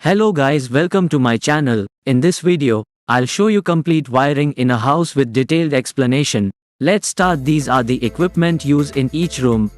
Hello guys, welcome to my channel. In this video, I'll show you complete wiring in a house with detailed explanation. Let's start. These are the equipment used in each room.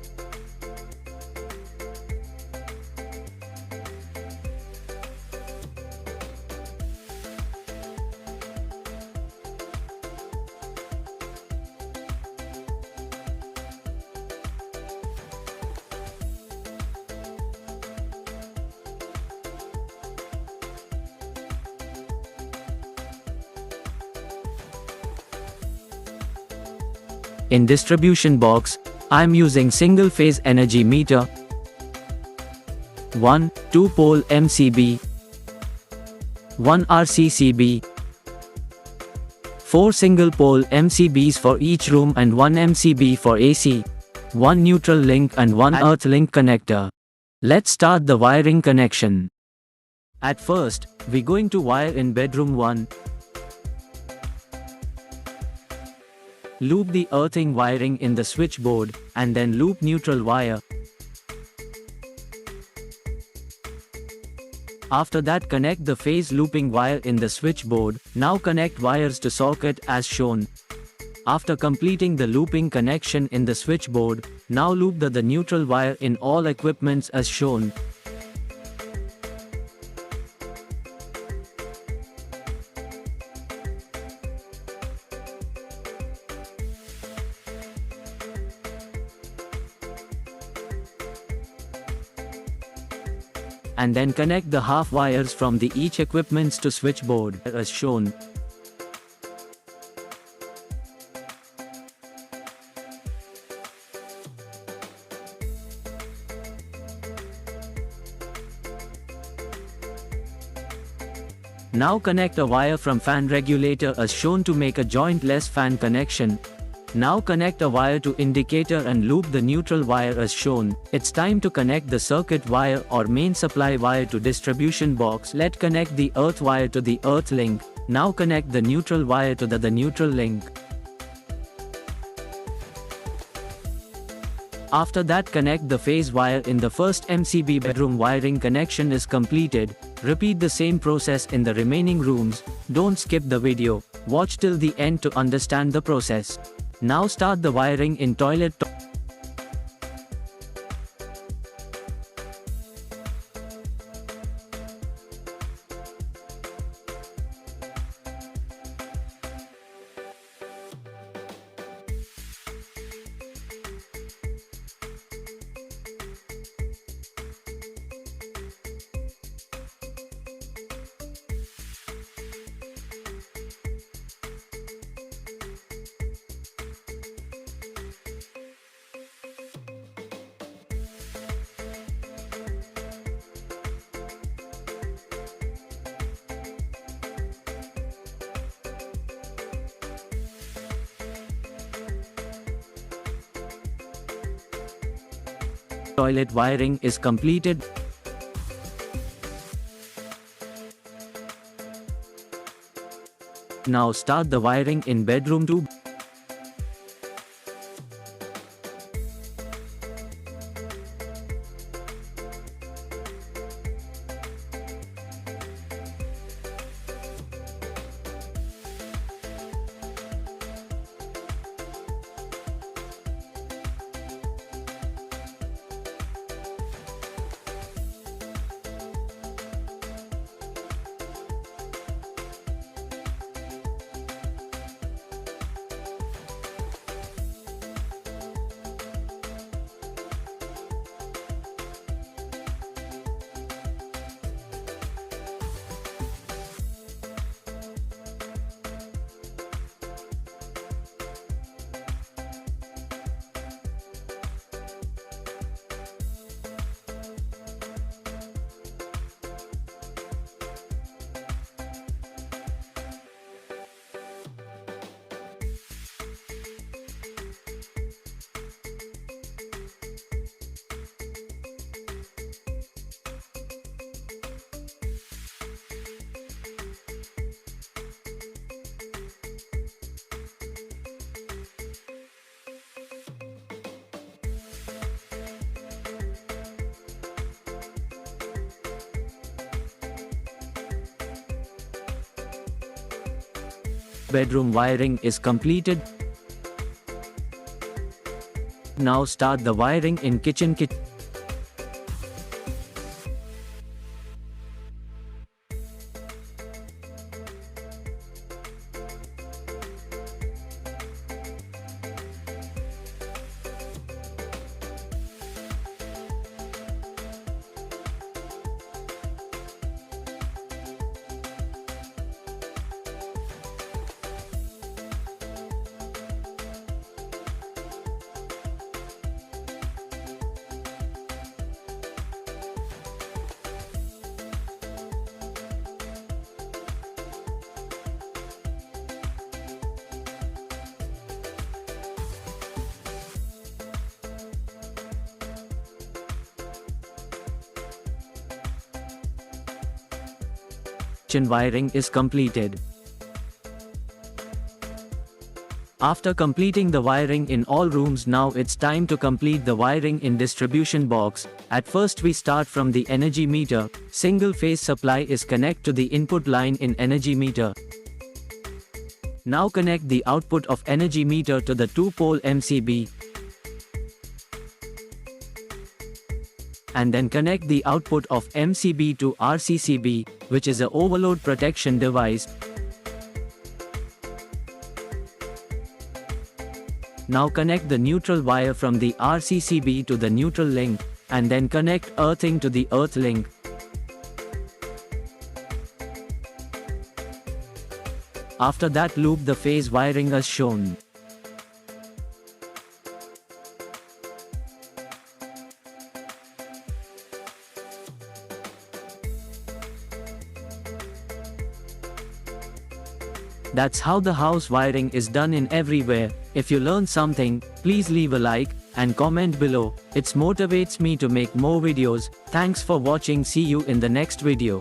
In distribution box, I'm using single phase energy meter, 1 2-pole MCB, 1 RCCB, 4 single pole MCBs for each room and 1 MCB for AC, 1 neutral link and 1 earth link connector. Let's start the wiring connection. At first, we're going to wire in bedroom 1. Loop the earthing wiring in the switchboard, and then loop neutral wire. After that, connect the phase looping wire in the switchboard. Now connect wires to socket as shown. After completing the looping connection in the switchboard, now loop the neutral wire in all equipments as shown. And then connect the half wires from the each equipments to switchboard as shown. Now connect a wire from fan regulator as shown to make a jointless fan connection. Now connect a wire to indicator and loop the neutral wire as shown. It's time to connect the circuit wire or main supply wire to distribution box. Let's connect the earth wire to the earth link. Now connect the neutral wire to the neutral link. After that, connect the phase wire in the first MCB. Bedroom wiring connection is completed. Repeat the same process in the remaining rooms. Don't skip the video. Watch till the end to understand the process. Now start the wiring in toilet. Toilet wiring is completed. Now start the wiring in bedroom 2. bedroom wiring is completed. Now start the wiring in kitchen. Kitchen wiring is completed. After completing the wiring in all rooms, now it's time to complete the wiring in distribution box. At first we start from the energy meter. Single phase supply is connect to the input line in energy meter. Now connect the output of energy meter to the 2-pole MCB. And then connect the output of MCB to RCCB, which is a overload protection device. Now connect the neutral wire from the RCCB to the neutral link, and then connect earthing to the earth link. After that, loop the phase wiring as shown. That's how the house wiring is done in everywhere. If you learned something, please leave a like and comment below. It motivates me to make more videos. Thanks for watching. See you in the next video.